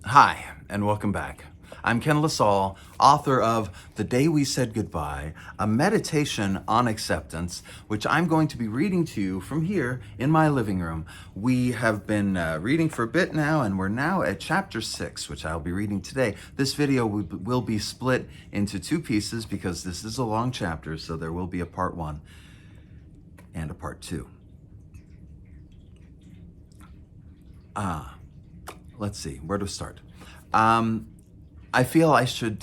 Hi, and welcome back. I'm Ken Salle, author of The Day We Said Goodbye, a meditation on acceptance, which I'm going to be reading to you from here in my living room. We have been reading for a bit now, and we're now at chapter 6, which I'll be reading today. This video will be split into two pieces because this is a long chapter, so there will be a part 1 and a part 2. Let's see, where to start? I feel I should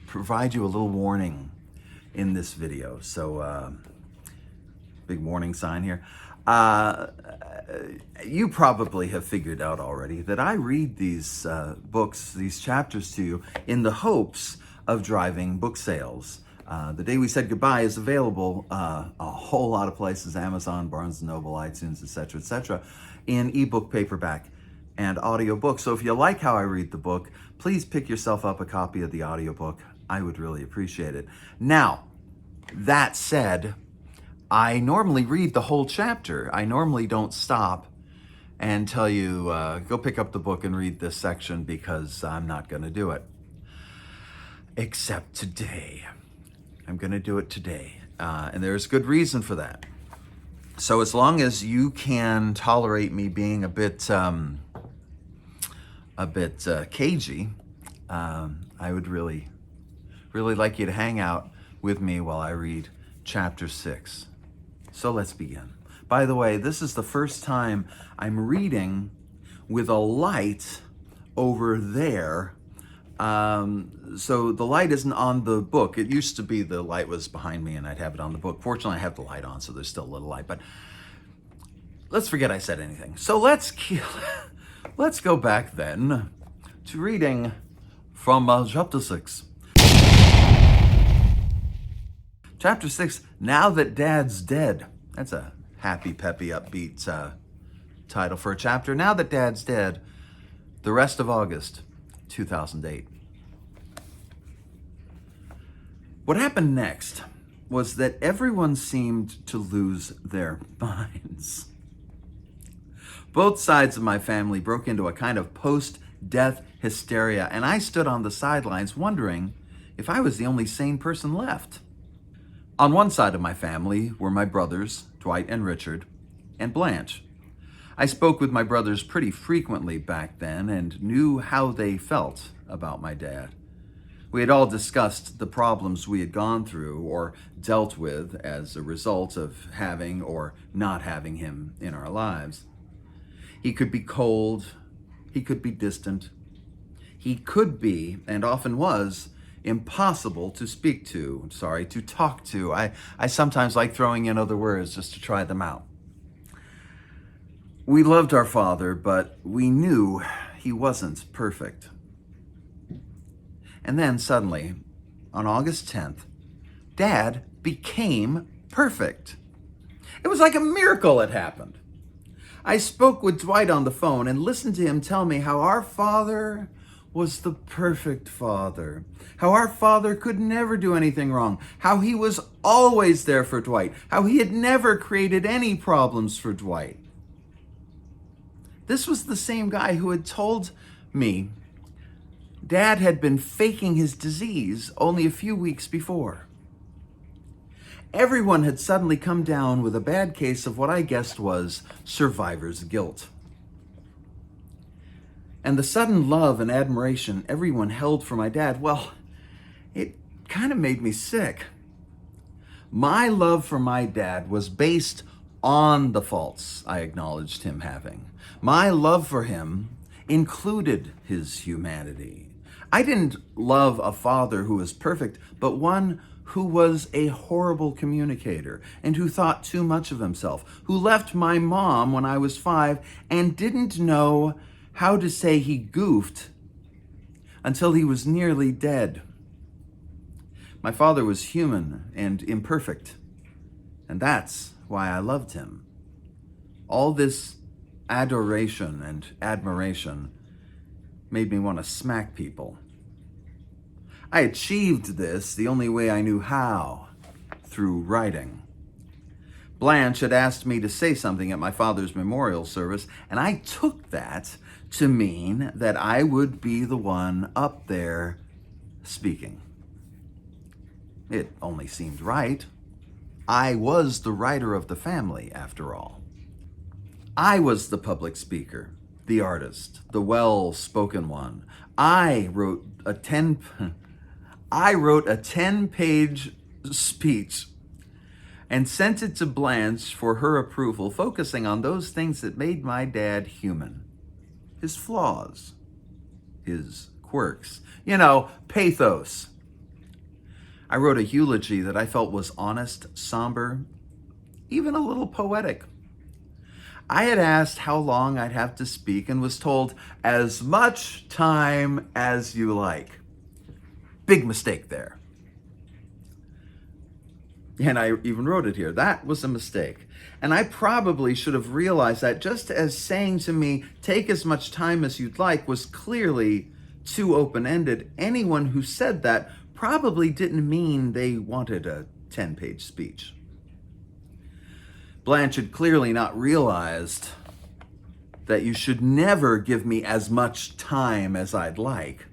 provide you a little warning in this video. So, big warning sign here. You probably have figured out already that I read these books, these chapters to you in the hopes of driving book sales. The Day We Said Goodbye is available a whole lot of places: Amazon, Barnes & Noble, iTunes, etc., in ebook, paperback, and audiobook. So if you like how I read the book, please pick yourself up a copy of the audiobook. I would really appreciate it. Now, that said, I normally read the whole chapter. I normally don't stop and tell you, go pick up the book and read this section, because I'm not going to do it. Except today. I'm going to do it today. And there's good reason for that. So as long as you can tolerate me being a bit cagey, I would really like you to hang out with me while I read chapter 6. So let's begin. By the way, this is the first time I'm reading with a light over there. So the light isn't on the book. It used to be the light was behind me and I'd have it on the book. Fortunately, I have the light on, so there's still a little light. But let's forget I said anything. So let's go back then to reading from chapter 6. Chapter 6, Now That Dad's Dead. That's a happy, peppy, upbeat title for a chapter. Now That Dad's Dead, the rest of August 2008. What happened next was that everyone seemed to lose their minds. Both sides of my family broke into a kind of post-death hysteria, and I stood on the sidelines wondering if I was the only sane person left. On one side of my family were my brothers, Dwight and Richard, and Blanche. I spoke with my brothers pretty frequently back then and knew how they felt about my dad. We had all discussed the problems we had gone through or dealt with as a result of having or not having him in our lives. He could be cold, he could be distant, he could be, and often was, impossible to speak to, to talk to. I sometimes like throwing in other words just to try them out. We loved our father, but we knew he wasn't perfect. And then suddenly, on August 10th, Dad became perfect. It was like a miracle had happened. I spoke with Dwight on the phone and listened to him tell me how our father was the perfect father, how our father could never do anything wrong, how he was always there for Dwight, how he had never created any problems for Dwight. This was the same guy who had told me Dad had been faking his disease only a few weeks before. Everyone had suddenly come down with a bad case of what I guessed was survivor's guilt. And the sudden love and admiration everyone held for my dad, well, it kind of made me sick. My love for my dad was based on the faults I acknowledged him having. My love for him included his humanity. I didn't love a father who was perfect, but one who was a horrible communicator and who thought too much of himself, who left my mom when I was 5 and didn't know how to say he goofed until he was nearly dead. My father was human and imperfect, and that's why I loved him. All this adoration and admiration made me want to smack people. I achieved this the only way I knew how, through writing. Blanche had asked me to say something at my father's memorial service, and I took that to mean that I would be the one up there speaking. It only seemed right. I was the writer of the family, after all. I was the public speaker, the artist, the well-spoken one. I wrote a 10-page speech and sent it to Blanche for her approval, focusing on those things that made my dad human. His flaws, his quirks, pathos. I wrote a eulogy that I felt was honest, somber, even a little poetic. I had asked how long I'd have to speak and was told, as much time as you like. Big mistake there. And I even wrote it here. That was a mistake. And I probably should have realized that, just as saying to me, take as much time as you'd like, was clearly too open-ended. Anyone who said that probably didn't mean they wanted a 10-page speech. Blanche had clearly not realized that you should never give me as much time as I'd like.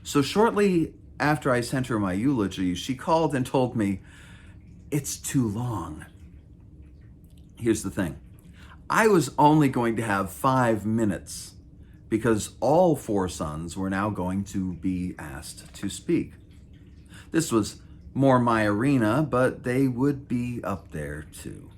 So shortly after I sent her my eulogy, she called and told me, it's too long. Here's the thing. I was only going to have 5 minutes because all 4 sons were now going to be asked to speak. This was more my arena, but they would be up there too.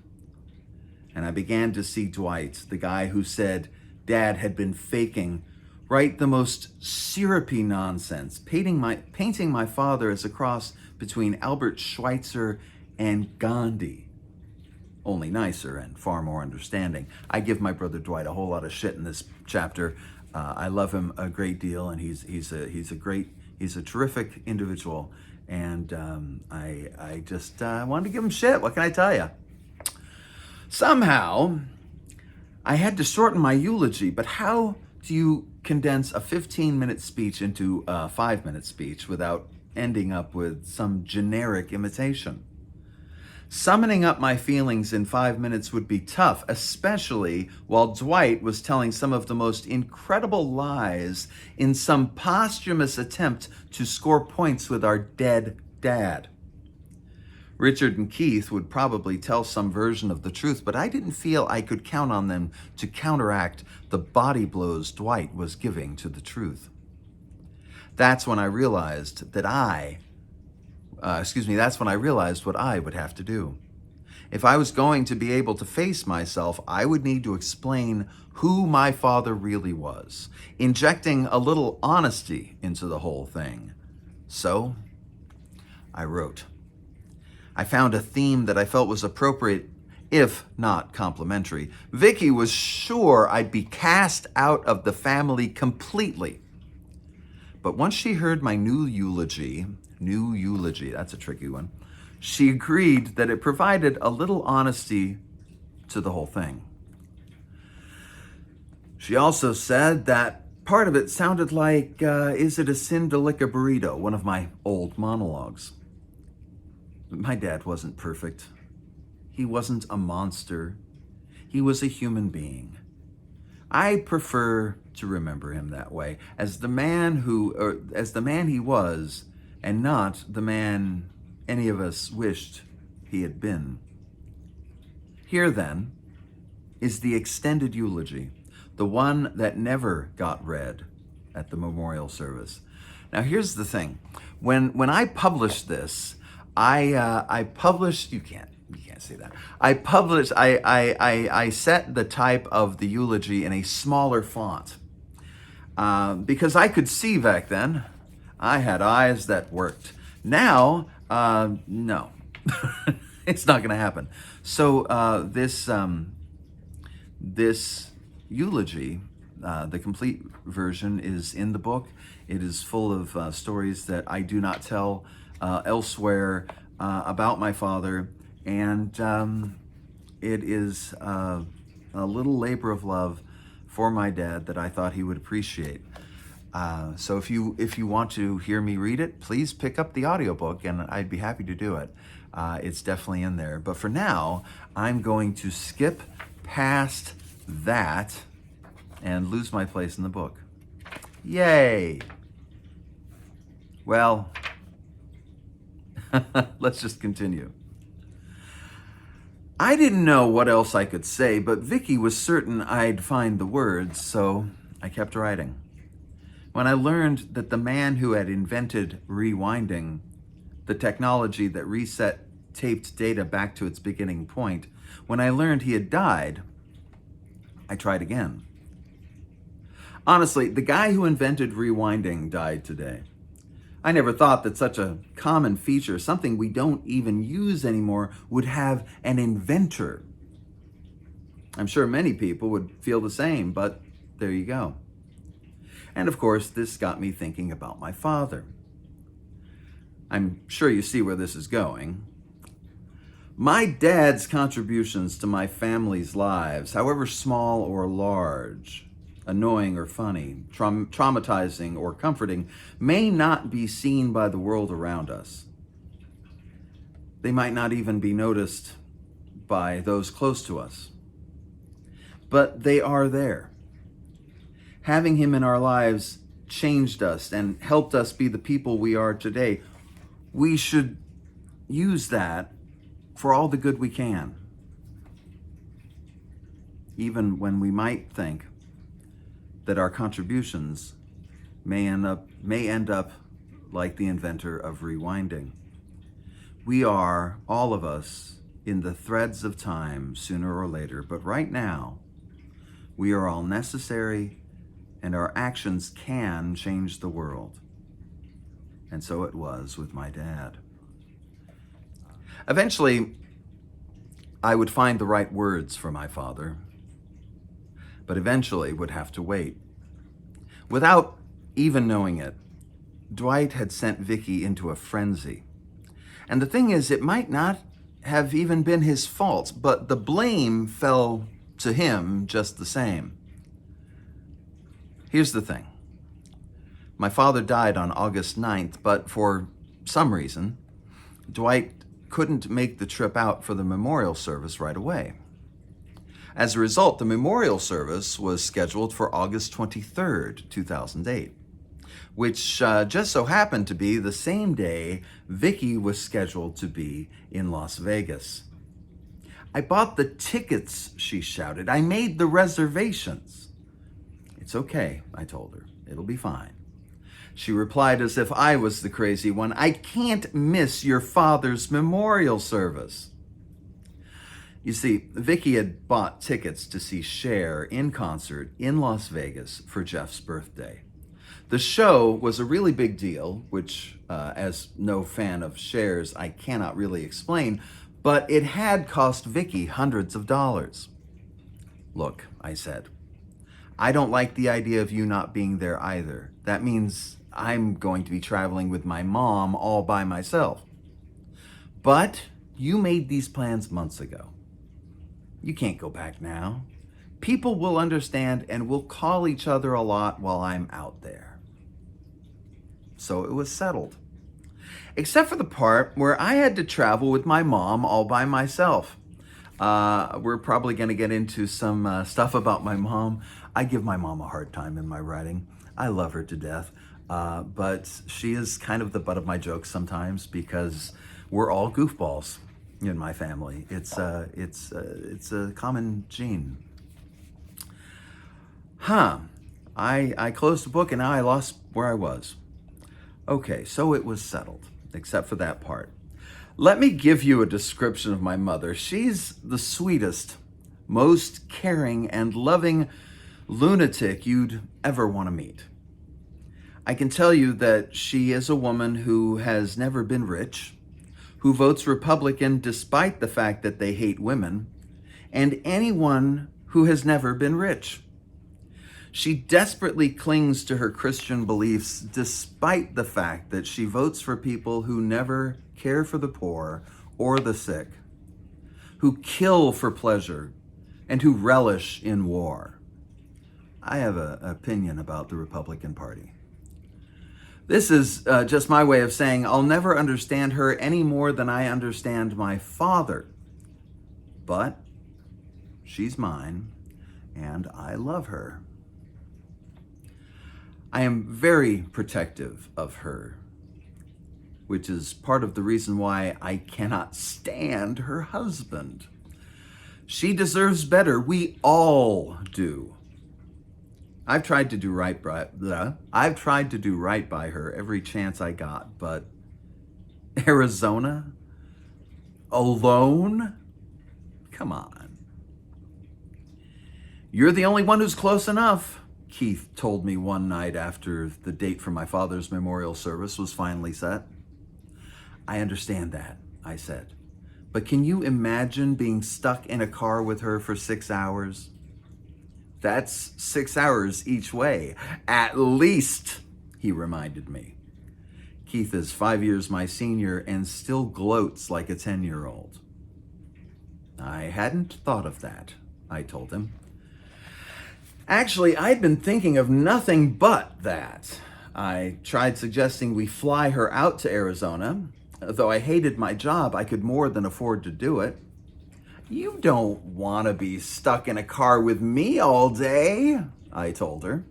And I began to see Dwight, the guy who said Dad had been faking, write the most syrupy nonsense, painting my father as a cross between Albert Schweitzer and Gandhi. Only nicer and far more understanding. I give my brother Dwight a whole lot of shit in this chapter. I love him a great deal, and he's a terrific individual. And I just wanted to give him shit. What can I tell you? Somehow, I had to shorten my eulogy, but how do you condense a 15-minute speech into a 5-minute speech without ending up with some generic imitation? Summoning up my feelings in 5 minutes would be tough, especially while Dwight was telling some of the most incredible lies in some posthumous attempt to score points with our dead dad. Richard and Keith would probably tell some version of the truth, but I didn't feel I could count on them to counteract the body blows Dwight was giving to the truth. That's when I realized what I would have to do. If I was going to be able to face myself, I would need to explain who my father really was, injecting a little honesty into the whole thing. So, I wrote. I found a theme that I felt was appropriate, if not complimentary. Vicky was sure I'd be cast out of the family completely. But once she heard my new eulogy, that's a tricky one, she agreed that it provided a little honesty to the whole thing. She also said that part of it sounded like, is it a sin to lick a burrito? One of my old monologues. My dad wasn't perfect. He wasn't a monster. He was a human being. I prefer to remember him that way, as the man he was, and not the man any of us wished he had been. Here, then, is the extended eulogy, the one that never got read at the memorial service. Now, here's the thing. When I published this, I published, you can't say that. I set the type of the eulogy in a smaller font because I could see back then. I had eyes that worked. Now, no, it's not going to happen. So this eulogy, the complete version, is in the book. It is full of stories that I do not tell elsewhere about my father, and it is a little labor of love for my dad that I thought he would appreciate. So if you want to hear me read it, please pick up the audiobook, and I'd be happy to do it. It's definitely in there. But for now, I'm going to skip past that and lose my place in the book. Yay! Well, let's just continue. I didn't know what else I could say, but Vicky was certain I'd find the words, so I kept writing. When I learned that the man who had invented rewinding, the technology that reset taped data back to its beginning point, when I learned he had died, I tried again. Honestly, the guy who invented rewinding died today. I never thought that such a common feature, something we don't even use anymore, would have an inventor. I'm sure many people would feel the same, but there you go. And of course, this got me thinking about my father. I'm sure you see where this is going. My dad's contributions to my family's lives, however small or large, annoying or funny, traumatizing or comforting, may not be seen by the world around us. They might not even be noticed by those close to us. But they are there. Having him in our lives changed us and helped us be the people we are today. We should use that for all the good we can, even when we might think that our contributions may end up like the inventor of rewinding. We are, all of us, in the threads of time sooner or later, but right now, we are all necessary and our actions can change the world. And so it was with my dad. Eventually, I would find the right words for my father, but eventually would have to wait. Without even knowing it, Dwight had sent Vicky into a frenzy. And the thing is, it might not have even been his fault, but the blame fell to him just the same. Here's the thing. My father died on August 9th, but for some reason, Dwight couldn't make the trip out for the memorial service right away. As a result, the memorial service was scheduled for August 23rd, 2008, which just so happened to be the same day Vicky was scheduled to be in Las Vegas. I bought the tickets, she shouted. I made the reservations. It's okay, I told her. It'll be fine. She replied as if I was the crazy one. I can't miss your father's memorial service. You see, Vicky had bought tickets to see Cher in concert in Las Vegas for Jeff's birthday. The show was a really big deal, which, as no fan of Cher's, I cannot really explain, but it had cost Vicky hundreds of dollars. Look, I said, I don't like the idea of you not being there either. That means I'm going to be traveling with my mom all by myself. But you made these plans months ago. You can't go back now. People will understand and we'll call each other a lot while I'm out there. So it was settled. Except for the part where I had to travel with my mom all by myself. We're probably going to get into some stuff about my mom. I give my mom a hard time in my writing. I love her to death. But she is kind of the butt of my jokes sometimes because we're all goofballs in my family. It's a common gene. I closed the book and now I lost where I was. Okay, so it was settled, except for that part. Let me give you a description of my mother. She's the sweetest, most caring and loving lunatic you'd ever want to meet. I can tell you that she is a woman who has never been rich, who votes Republican despite the fact that they hate women, and anyone who has never been rich. She desperately clings to her Christian beliefs despite the fact that she votes for people who never care for the poor or the sick, who kill for pleasure, and who relish in war. I have an opinion about the Republican Party. This is just my way of saying I'll never understand her any more than I understand my father. But she's mine, and I love her. I am very protective of her, which is part of the reason why I cannot stand her husband. She deserves better. We all do. I've tried to do right by her every chance I got, but Arizona? Alone? Come on. You're the only one who's close enough, Keith told me one night after the date for my father's memorial service was finally set. I understand that, I said. But can you imagine being stuck in a car with her for 6 hours? That's 6 hours each way, at least, he reminded me. Keith is 5 years my senior and still gloats like a 10-year-old. I hadn't thought of that, I told him. Actually, I'd been thinking of nothing but that. I tried suggesting we fly her out to Arizona. Though I hated my job, I could more than afford to do it. You don't want to be stuck in a car with me all day, I told her.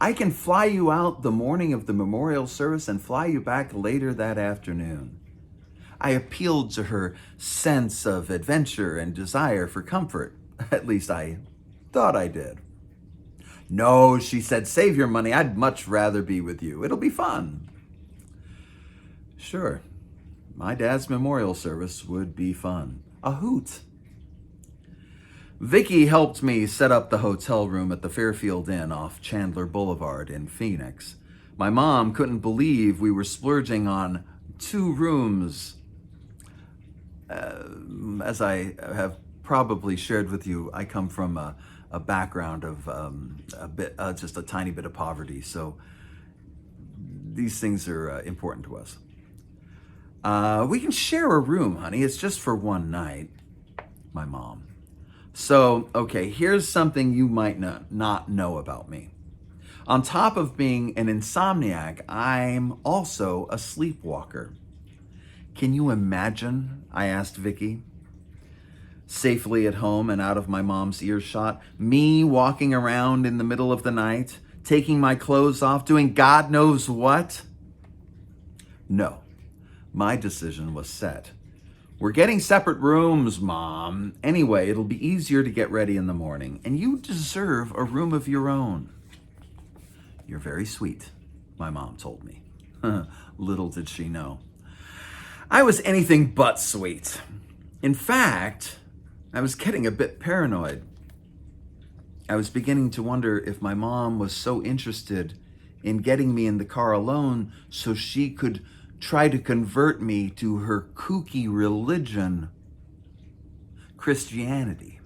I can fly you out the morning of the memorial service and fly you back later that afternoon. I appealed to her sense of adventure and desire for comfort. At least I thought I did. No, she said, save your money. I'd much rather be with you. It'll be fun. Sure, my dad's memorial service would be fun. A hoot. Vicky helped me set up the hotel room at the Fairfield Inn off Chandler Boulevard in Phoenix. My mom couldn't believe we were splurging on 2 rooms. As I have probably shared with you, I come from a background of just a tiny bit of poverty, so these things are important to us. We can share a room, honey. It's just for one night, my mom. So, okay, here's something you might not know about me. On top of being an insomniac, I'm also a sleepwalker. Can you imagine, I asked Vicky, safely at home and out of my mom's earshot, me walking around in the middle of the night, taking my clothes off, doing God knows what? No, my decision was set. We're getting separate rooms, Mom. Anyway, it'll be easier to get ready in the morning, and you deserve a room of your own. You're very sweet, my mom told me. Little did she know. I was anything but sweet. In fact, I was getting a bit paranoid. I was beginning to wonder if my mom was so interested in getting me in the car alone so she could try to convert me to her kooky religion, Christianity.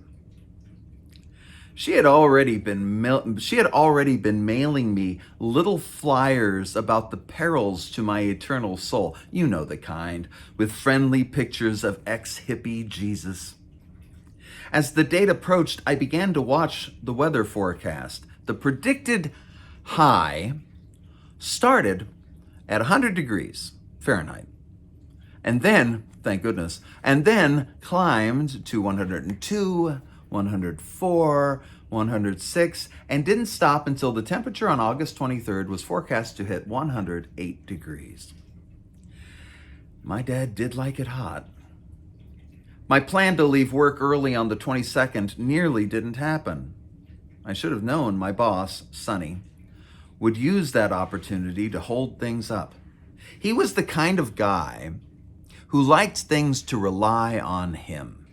She had already been mailing me little flyers about the perils to my eternal soul. You know the kind, with friendly pictures of ex-hippie Jesus. As the date approached, I began to watch the weather forecast. The predicted high started at 100 degrees Fahrenheit. And then, thank goodness, and then climbed to 102, 104, 106, and didn't stop until the temperature on August 23rd was forecast to hit 108 degrees. My dad did like it hot. My plan to leave work early on the 22nd nearly didn't happen. I should have known my boss, Sonny, would use that opportunity to hold things up. He was the kind of guy who liked things to rely on him.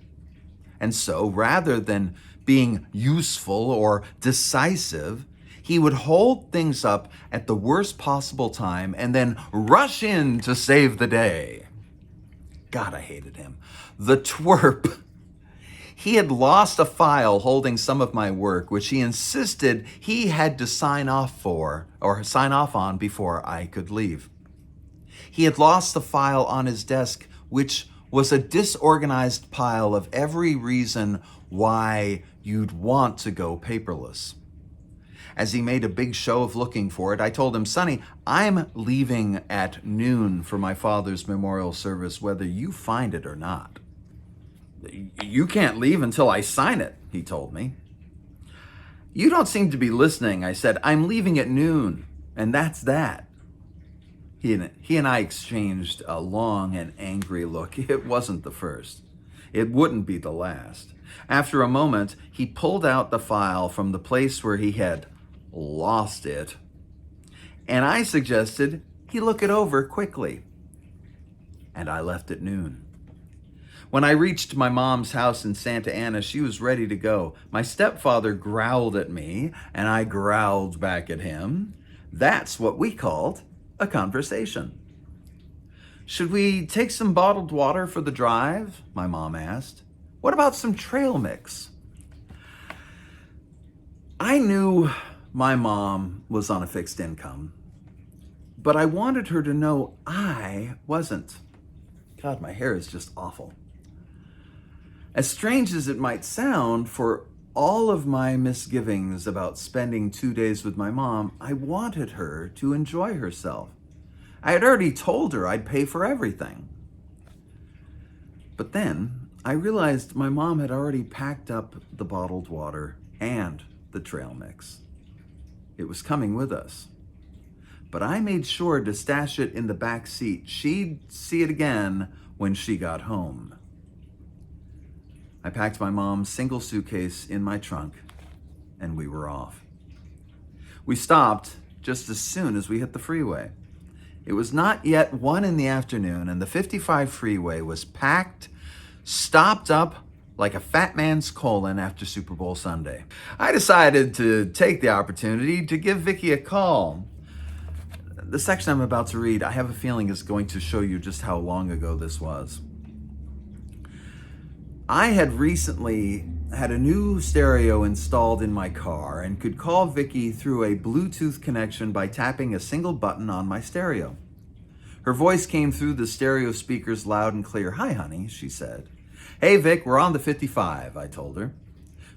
And so, rather than being useful or decisive, he would hold things up at the worst possible time and then rush in to save the day. God, I hated him. The twerp. He had lost a file holding some of my work, which he insisted he had to sign off on before I could leave. He had lost the file on his desk, which was a disorganized pile of every reason why you'd want to go paperless. As he made a big show of looking for it, I told him, Sonny, I'm leaving at noon for my father's memorial service, whether you find it or not. You can't leave until I sign it, he told me. You don't seem to be listening, I said. I'm leaving at noon, and that's that. He and I exchanged a long and angry look. It wasn't the first. It wouldn't be the last. After a moment, he pulled out the file from the place where he had lost it, and I suggested he look it over quickly. And I left at noon. When I reached my mom's house in Santa Ana, she was ready to go. My stepfather growled at me, and I growled back at him. That's what we called a conversation. Should we take some bottled water for the drive? My mom asked. What about some trail mix? I knew my mom was on a fixed income, but I wanted her to know I wasn't. God, my hair is just awful. As strange as it might sound, for all of my misgivings about spending 2 days with my mom, I wanted her to enjoy herself. I had already told her I'd pay for everything. But then I realized my mom had already packed up the bottled water and the trail mix. It was coming with us. But I made sure to stash it in the back seat. She'd see it again when she got home. I packed my mom's single suitcase in my trunk, and we were off. We stopped just as soon as we hit the freeway. It was not yet 1 p.m, and the 55 freeway was packed, stopped up like a fat man's colon after Super Bowl Sunday. I decided to take the opportunity to give Vicky a call. The section I'm about to read, I have a feeling, is going to show you just how long ago this was. I had recently had a new stereo installed in my car and could call Vicky through a Bluetooth connection by tapping a single button on my stereo. Her voice came through the stereo speakers loud and clear. "Hi, honey," she said. "Hey, Vic, we're on the 55, I told her.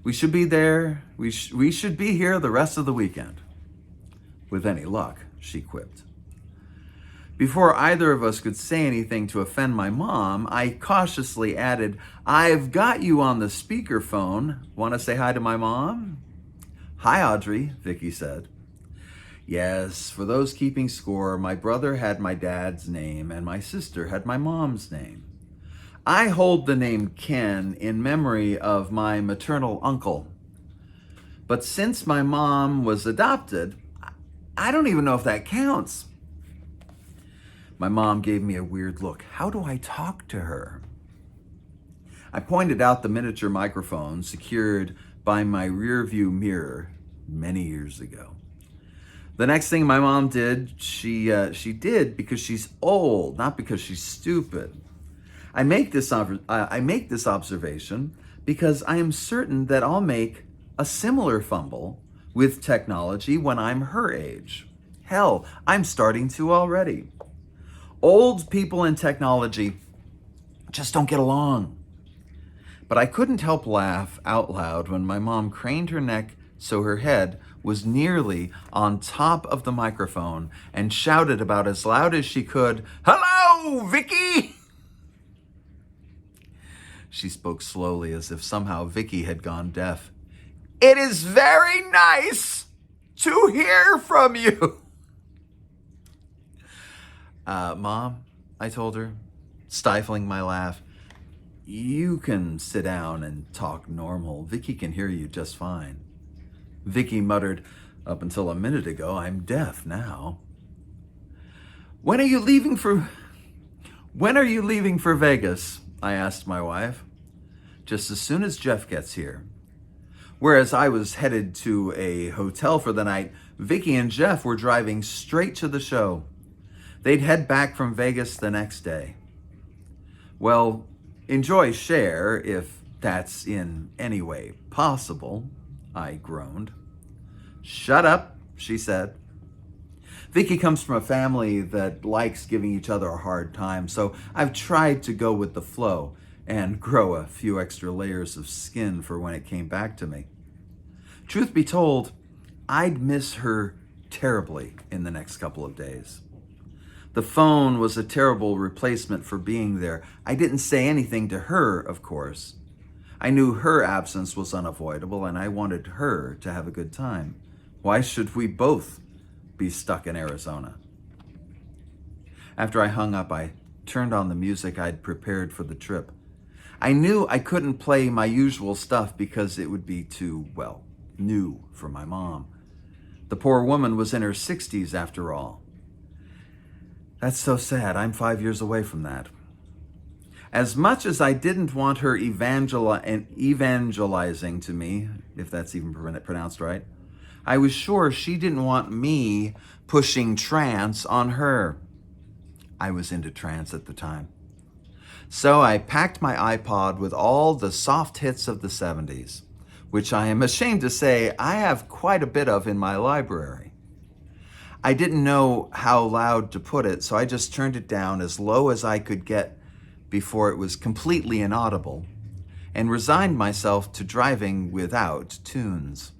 "We should be there. We should be here the rest of the weekend." "With any luck," she quipped. Before either of us could say anything to offend my mom, I cautiously added, "I've got you on the speakerphone. Want to say hi to my mom?" "Hi, Audrey," Vicky said. Yes, for those keeping score, my brother had my dad's name and my sister had my mom's name. I hold the name Ken in memory of my maternal uncle. But since my mom was adopted, I don't even know if that counts. My mom gave me a weird look. How do I talk to her? I pointed out the miniature microphone secured by my rear view mirror many years ago. The next thing my mom did, she did because she's old, not because she's stupid. I make this observation because I am certain that I'll make a similar fumble with technology when I'm her age. Hell, I'm starting to already. Old people and technology just don't get along. But I couldn't help laugh out loud when my mom craned her neck so her head was nearly on top of the microphone and shouted about as loud as she could, "Hello, Vicky!" She spoke slowly as if somehow Vicky had gone deaf. "It is very nice to hear from you." Mom, I told her, stifling my laugh, "You can sit down and talk normal. Vicky can hear you just fine." Vicky muttered, "Up until a minute ago, I'm deaf now." When are you leaving for Vegas?" I asked my wife. "Just as soon as Jeff gets here." Whereas I was headed to a hotel for the night, Vicky and Jeff were driving straight to the show. They'd head back from Vegas the next day. "Well, enjoy Cher, if that's in any way possible," I groaned. "Shut up," she said. Vicky comes from a family that likes giving each other a hard time, so I've tried to go with the flow and grow a few extra layers of skin for when it came back to me. Truth be told, I'd miss her terribly in the next couple of days. The phone was a terrible replacement for being there. I didn't say anything to her, of course. I knew her absence was unavoidable, and I wanted her to have a good time. Why should we both be stuck in Arizona? After I hung up, I turned on the music I'd prepared for the trip. I knew I couldn't play my usual stuff because it would be too, well, new for my mom. The poor woman was in her 60s after all. That's so sad. I'm 5 years away from that. As much as I didn't want her evangelizing to me, if that's even pronounced right, I was sure she didn't want me pushing trance on her. I was into trance at the time. So I packed my iPod with all the soft hits of the 70s, which I am ashamed to say I have quite a bit of in my library. I didn't know how loud to put it, so I just turned it down as low as I could get before it was completely inaudible, and resigned myself to driving without tunes.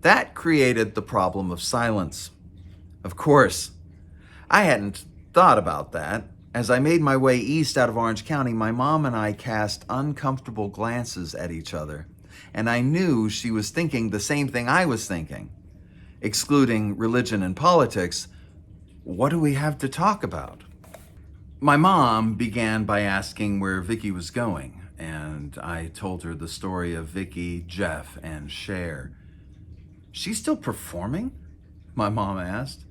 That created the problem of silence. Of course, I hadn't thought about that. As I made my way east out of Orange County, my mom and I cast uncomfortable glances at each other, and I knew she was thinking the same thing I was thinking. Excluding religion and politics, what do we have to talk about? My mom began by asking where Vicky was going, and I told her the story of Vicky, Jeff, and Cher. She's still performing? My mom asked.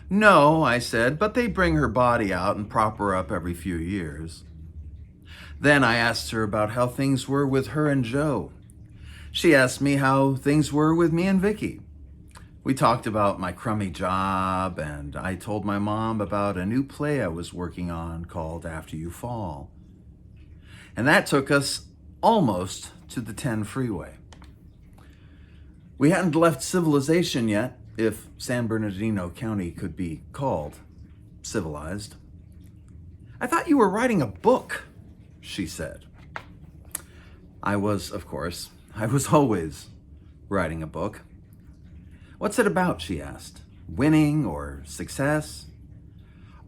No, I said, but they bring her body out and prop her up every few years. Then I asked her about how things were with her and Joe. She asked me how things were with me and Vicky. We talked about my crummy job, and I told my mom about a new play I was working on called After You Fall. And that took us almost to the 10 freeway. We hadn't left civilization yet, if San Bernardino County could be called civilized. I thought you were writing a book, she said. I was always writing a book. What's it about, she asked. Winning or success?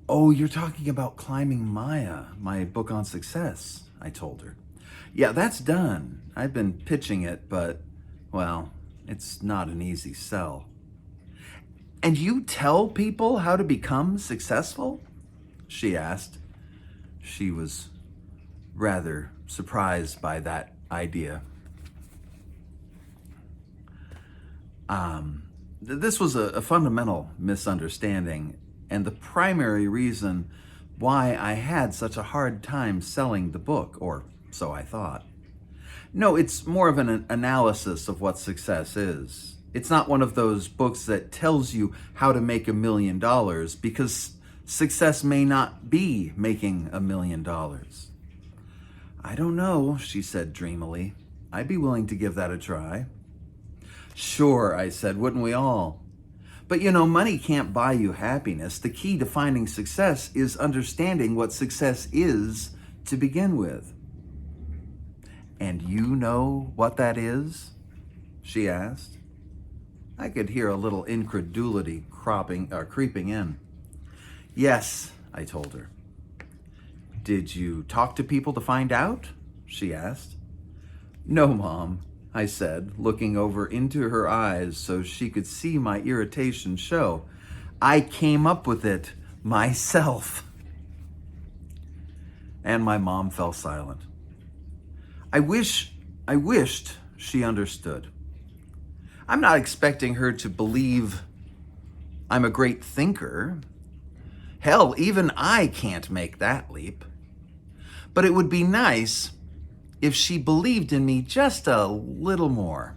Oh, you're talking about Climbing Maya, my book on success, I told her. Yeah, that's done. I've been pitching it, but, well, it's not an easy sell. And you tell people how to become successful? She asked. She was rather surprised by that idea. This was a fundamental misunderstanding, and the primary reason why I had such a hard time selling the book, or so I thought. No, it's more of an analysis of what success is. It's not one of those books that tells you how to make $1 million, because success may not be making $1 million. I don't know, she said dreamily. I'd be willing to give that a try. Sure, I said, wouldn't we all? But money can't buy you happiness. The key to finding success is understanding what success is to begin with. And you know what that is? She asked. I could hear a little incredulity creeping in. Yes, I told her. Did you talk to people to find out? She asked. No, Mom, I said, looking over into her eyes so she could see my irritation show. I came up with it myself. And my mom fell silent. I wished she understood. I'm not expecting her to believe I'm a great thinker. Hell, even I can't make that leap. But it would be nice if she believed in me just a little more.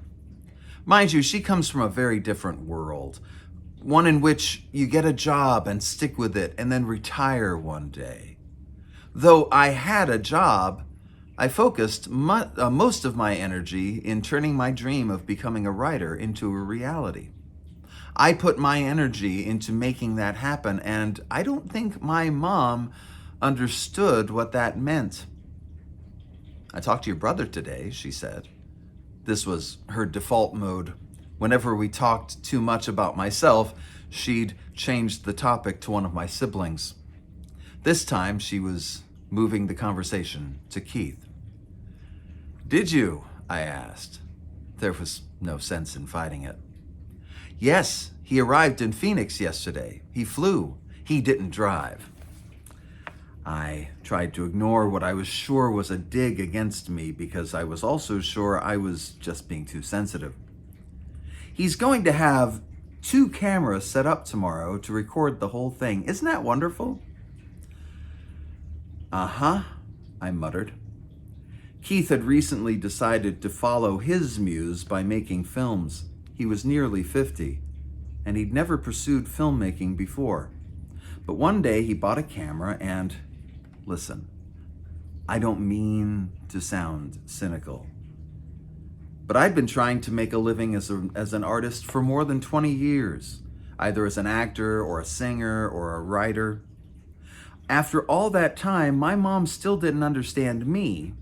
Mind you, she comes from a very different world, one in which you get a job and stick with it and then retire one day. Though I had a job, I focused most of my energy in turning my dream of becoming a writer into a reality. I put my energy into making that happen, and I don't think my mom understood what that meant. I talked to your brother today, she said. This was her default mode. Whenever we talked too much about myself, she'd change the topic to one of my siblings. This time, she was moving the conversation to Keith. Did you? I asked. There was no sense in fighting it. Yes, he arrived in Phoenix yesterday. He flew. He didn't drive. I tried to ignore what I was sure was a dig against me because I was also sure I was just being too sensitive. He's going to have 2 cameras set up tomorrow to record the whole thing. Isn't that wonderful? Uh-huh, I muttered. Keith had recently decided to follow his muse by making films. He was nearly 50, and he'd never pursued filmmaking before. But one day he bought a camera and, listen, I don't mean to sound cynical, but I'd been trying to make a living as an artist for more than 20 years, either as an actor or a singer or a writer. After all that time, my mom still didn't understand me.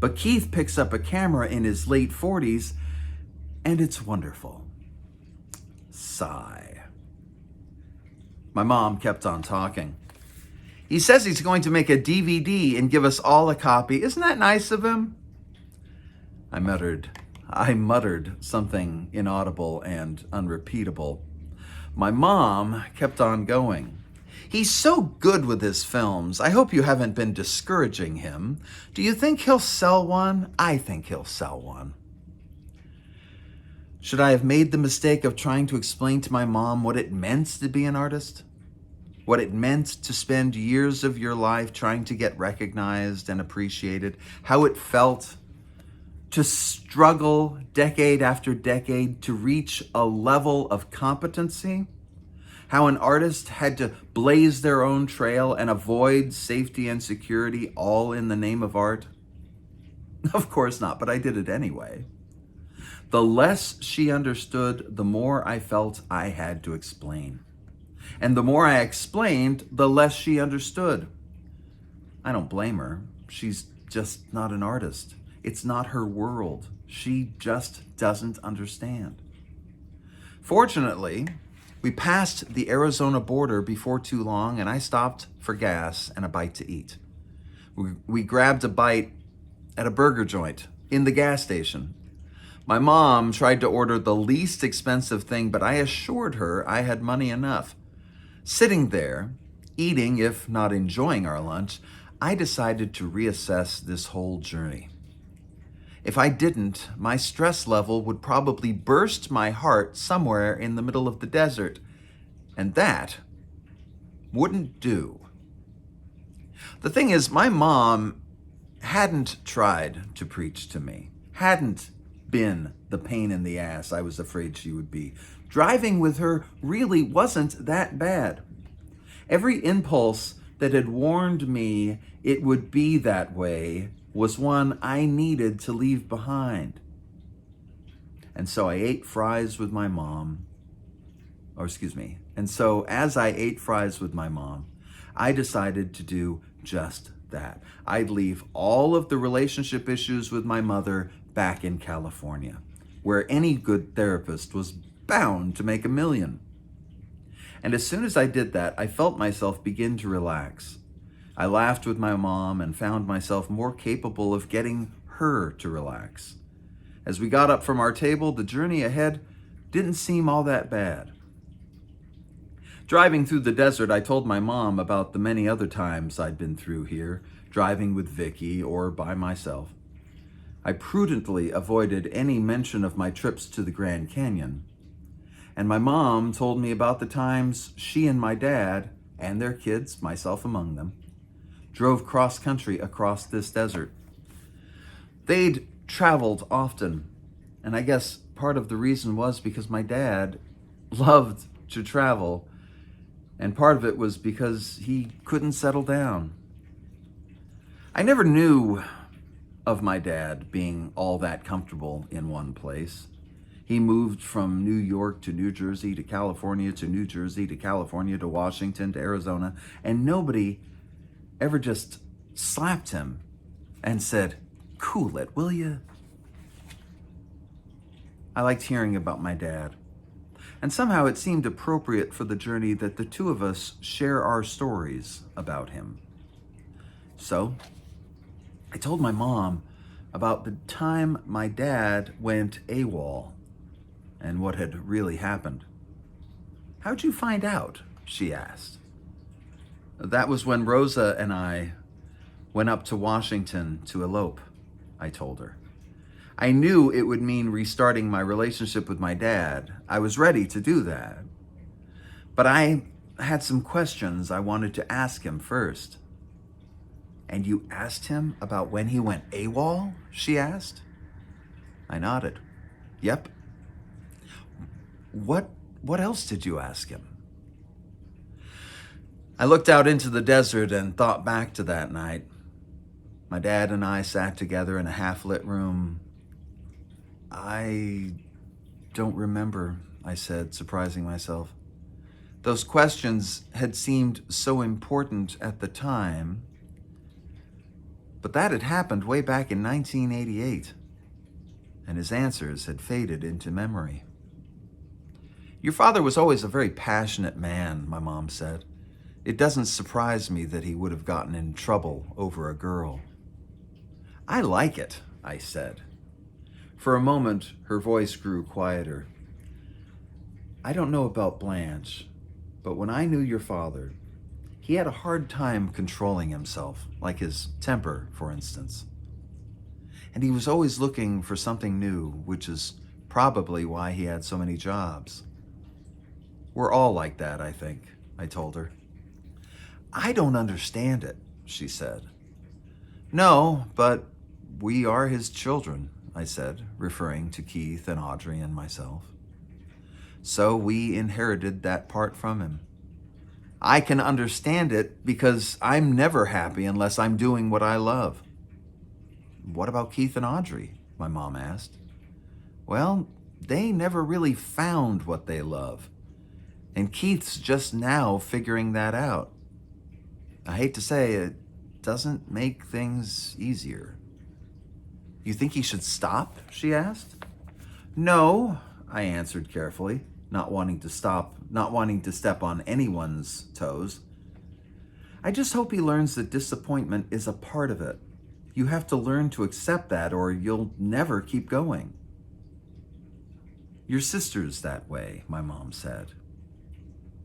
But Keith picks up a camera in his late 40s, and it's wonderful. Sigh. My mom kept on talking. He says he's going to make a DVD and give us all a copy. Isn't that nice of him? I muttered something inaudible and unrepeatable. My mom kept on going. He's so good with his films. I hope you haven't been discouraging him. Do you think he'll sell one? I think he'll sell one. Should I have made the mistake of trying to explain to my mom what it meant to be an artist? What it meant to spend years of your life trying to get recognized and appreciated? How it felt to struggle decade after decade to reach a level of competency? How an artist had to blaze their own trail and avoid safety and security, all in the name of art? Of course not, but I did it anyway. The less she understood, the more I felt I had to explain. And the more I explained, the less she understood. I don't blame her. She's just not an artist. It's not her world. She just doesn't understand. Fortunately, we passed the Arizona border before too long, and I stopped for gas and a bite to eat. We grabbed a bite at a burger joint in the gas station. My mom tried to order the least expensive thing, but I assured her I had money enough. Sitting there, eating, if not enjoying our lunch, I decided to reassess this whole journey. If I didn't, my stress level would probably burst my heart somewhere in the middle of the desert, and that wouldn't do. The thing is, my mom hadn't tried to preach to me, hadn't been the pain in the ass I was afraid she would be. Driving with her really wasn't that bad. Every impulse that had warned me it would be that way was one I needed to leave behind. And so I ate fries with my mom. And so as I ate fries with my mom, I decided to do just that. I'd leave all of the relationship issues with my mother back in California, where any good therapist was bound to make $1 million. And as soon as I did that, I felt myself begin to relax. I laughed with my mom and found myself more capable of getting her to relax. As we got up from our table, the journey ahead didn't seem all that bad. Driving through the desert, I told my mom about the many other times I'd been through here, driving with Vicky or by myself. I prudently avoided any mention of my trips to the Grand Canyon. And my mom told me about the times she and my dad, and their kids, myself among them, drove cross-country across this desert. They'd traveled often, and I guess part of the reason was because my dad loved to travel, and part of it was because he couldn't settle down. I never knew of my dad being all that comfortable in one place. He moved from New York to New Jersey to California to New Jersey to California to Washington to Arizona, and nobody ever just slapped him and said, "Cool it, will you?" I liked hearing about my dad, and somehow it seemed appropriate for the journey that the two of us share our stories about him. So I told my mom about the time my dad went AWOL and what had really happened. "How'd you find out?" she asked. "That was when Rosa and I went up to Washington to elope," I told her. I knew it would mean restarting my relationship with my dad. I was ready to do that. But I had some questions I wanted to ask him first. "And you asked him about when he went AWOL?" she asked. I nodded. "Yep." What else did you ask him?" I looked out into the desert and thought back to that night. My dad and I sat together in a half-lit room. "I don't remember," I said, surprising myself. Those questions had seemed so important at the time, but that had happened way back in 1988, and his answers had faded into memory. "Your father was always a very passionate man," my mom said. "It doesn't surprise me that he would have gotten in trouble over a girl." "I like it," I said. For a moment, her voice grew quieter. "I don't know about Blanche, but when I knew your father, he had a hard time controlling himself, like his temper, for instance. And he was always looking for something new, which is probably why he had so many jobs." "We're all like that, I think," I told her. "I don't understand it," she said. "No, but we are his children," I said, referring to Keith and Audrey and myself. "So we inherited that part from him. I can understand it because I'm never happy unless I'm doing what I love." "What about Keith and Audrey?" my mom asked. "Well, they never really found what they love. And Keith's just now figuring that out. I hate to say it doesn't make things easier." "You think he should stop?" she asked. "No," I answered carefully, not wanting to step on anyone's toes. "I just hope he learns that disappointment is a part of it. You have to learn to accept that or you'll never keep going." "Your sister's that way," my mom said.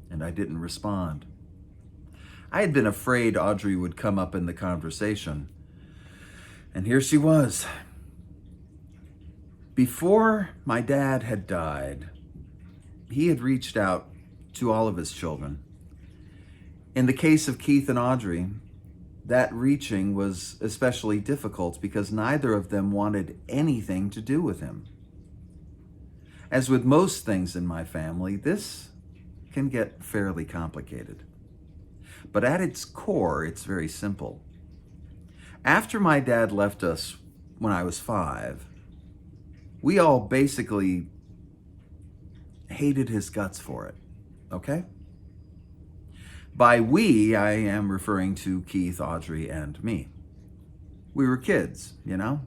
And I didn't respond. I had been afraid Audrey would come up in the conversation. And here she was. Before my dad had died, he had reached out to all of his children. In the case of Keith and Audrey, that reaching was especially difficult because neither of them wanted anything to do with him. As with most things in my family, this can get fairly complicated. But at its core, it's very simple. After my dad left us when I was 5, we all basically hated his guts for it, okay? By we, I am referring to Keith, Audrey, and me. We were kids, you know?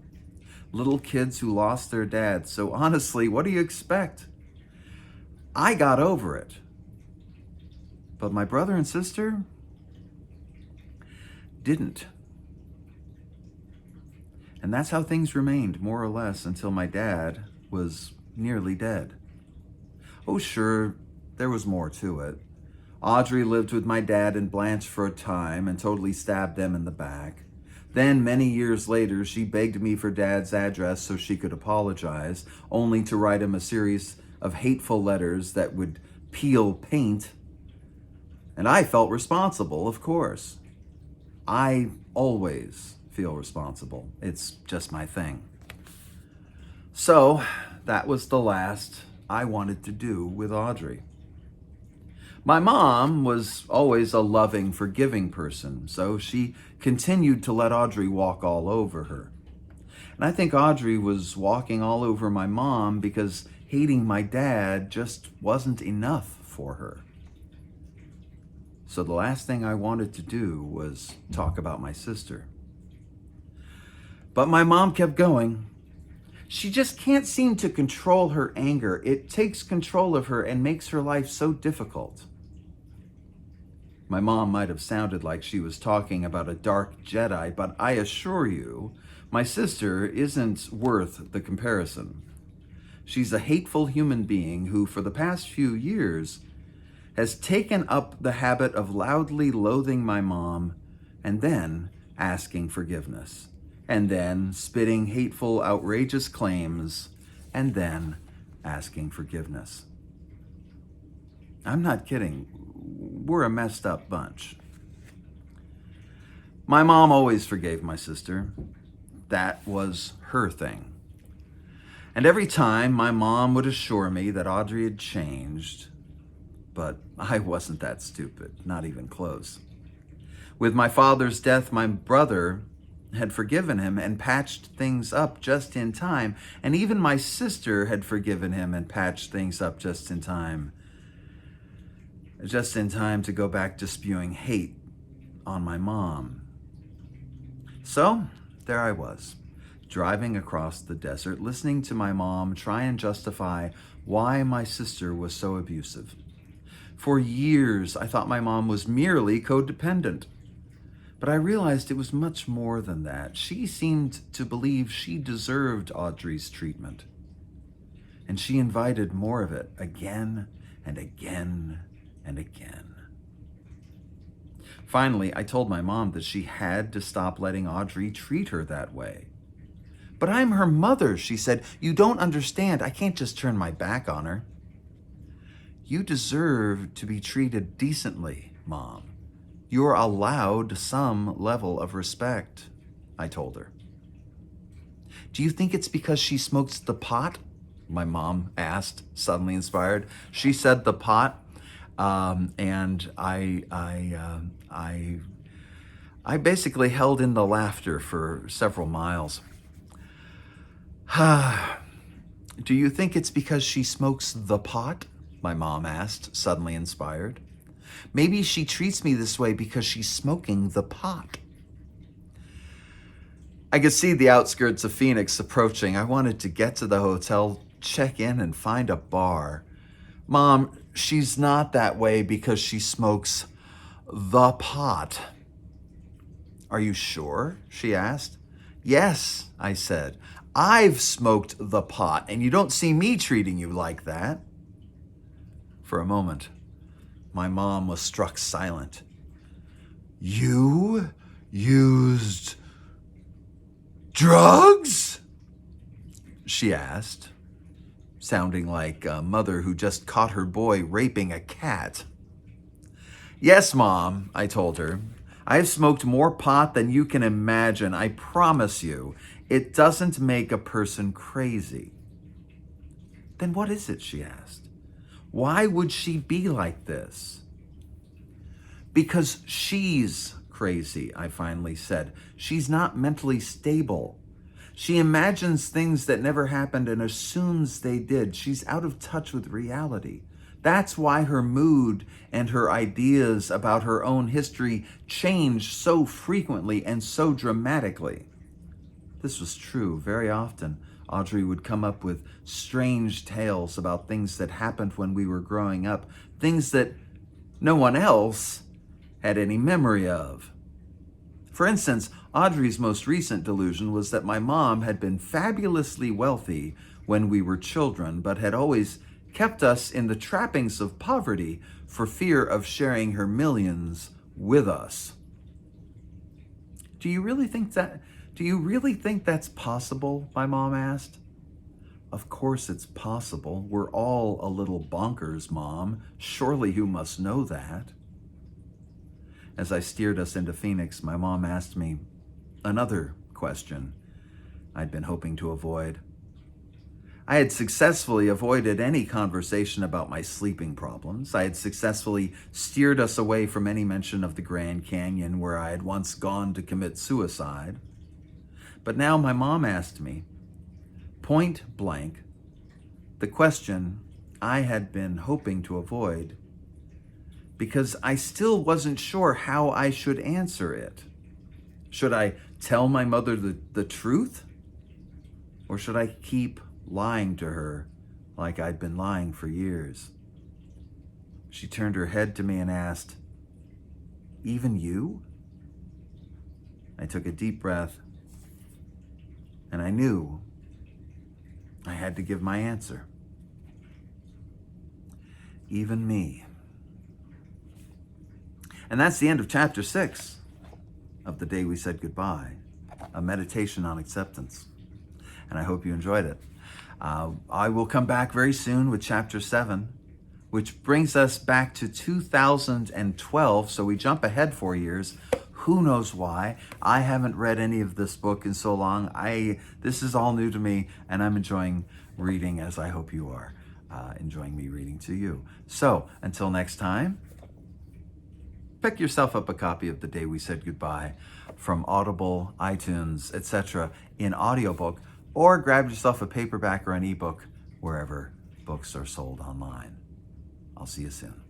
Little kids who lost their dads. So honestly, what do you expect? I got over it. But my brother and sister didn't. And that's how things remained, more or less, until my dad was nearly dead. Oh, sure, there was more to it. Audrey lived with my dad and Blanche for a time and totally stabbed them in the back. Then, many years later, she begged me for Dad's address so she could apologize, only to write him a series of hateful letters that would peel paint. And I felt responsible, of course. I always feel responsible. It's just my thing. So, that was the last I wanted to do with Audrey. My mom was always a loving, forgiving person, so she continued to let Audrey walk all over her. And I think Audrey was walking all over my mom because hating my dad just wasn't enough for her. So the last thing I wanted to do was talk about my sister. But my mom kept going. She just can't seem to control her anger. It takes control of her and makes her life so difficult. My mom might have sounded like she was talking about a dark Jedi, but I assure you, My sister isn't worth the comparison. She's a hateful human being who, for the past few years, has taken up the habit of loudly loathing my mom and then asking forgiveness, and then spitting hateful, outrageous claims, and then asking forgiveness. I'm not kidding. We're a messed up bunch. My mom always forgave my sister. That was her thing. And every time my mom would assure me that Audrey had changed, but I wasn't that stupid, not even close. With my father's death, my brother had forgiven him and patched things up just in time, and even my sister had forgiven him and patched things up just in time to go back to spewing hate on my mom. So there I was, driving across the desert, listening to my mom try and justify why my sister was so abusive. For years, I thought my mom was merely codependent. But I realized it was much more than that. She seemed to believe she deserved Audrey's treatment. And she invited more of it again and again and again. Finally, I told my mom that she had to stop letting Audrey treat her that way. But I'm her mother, she said. You don't understand. I can't just turn my back on her. You deserve to be treated decently, Mom. You're allowed some level of respect, I told her. Do you think it's because she smokes the pot? My mom asked, suddenly inspired. She said the pot, and I basically held in the laughter for several miles. Do you think it's because she smokes the pot? My mom asked, suddenly inspired. Maybe she treats me this way because she's smoking the pot. I could see the outskirts of Phoenix approaching. I wanted to get to the hotel, check in, and find a bar. Mom, she's not that way because she smokes the pot. Are you sure? She asked. Yes, I said. I've smoked the pot, and you don't see me treating you like that. For a moment, my mom was struck silent. You used drugs? She asked, sounding like a mother who just caught her boy raping a cat. Yes, Mom, I told her. I've smoked more pot than you can imagine. I promise you, it doesn't make a person crazy. Then what is it? She asked. Why would she be like this? Because she's crazy, I finally said. She's not mentally stable. She imagines things that never happened and assumes they did. She's out of touch with reality. That's why her mood and her ideas about her own history change so frequently and so dramatically. This was true very often. Audrey would come up with strange tales about things that happened when we were growing up, things that no one else had any memory of. For instance, Audrey's most recent delusion was that my mom had been fabulously wealthy when we were children, but had always kept us in the trappings of poverty for fear of sharing her millions with us. Do you really think that's possible? My mom asked. Of course it's possible. We're all a little bonkers, Mom. Surely you must know that. As I steered us into Phoenix, my mom asked me another question I'd been hoping to avoid. I had successfully avoided any conversation about my sleeping problems. I had successfully steered us away from any mention of the Grand Canyon, where I had once gone to commit suicide. But now my mom asked me, point blank, the question I had been hoping to avoid, because I still wasn't sure how I should answer it. Should I tell my mother the truth? Or should I keep lying to her like I'd been lying for years? She turned her head to me and asked, even you? I took a deep breath And I knew I had to give my answer. Even me. And that's the end of chapter 6 of The Day We Said Goodbye, a meditation on acceptance. And I hope you enjoyed it. I will come back very soon with chapter 7, which brings us back to 2012. So we jump ahead 4 years. Who knows why? I haven't read any of this book in so long. This is all new to me, and I'm enjoying reading, as I hope you are enjoying me reading to you. So until next time, pick yourself up a copy of The Day We Said Goodbye from Audible, iTunes, etc. in audiobook, or grab yourself a paperback or an ebook wherever books are sold online. I'll see you soon.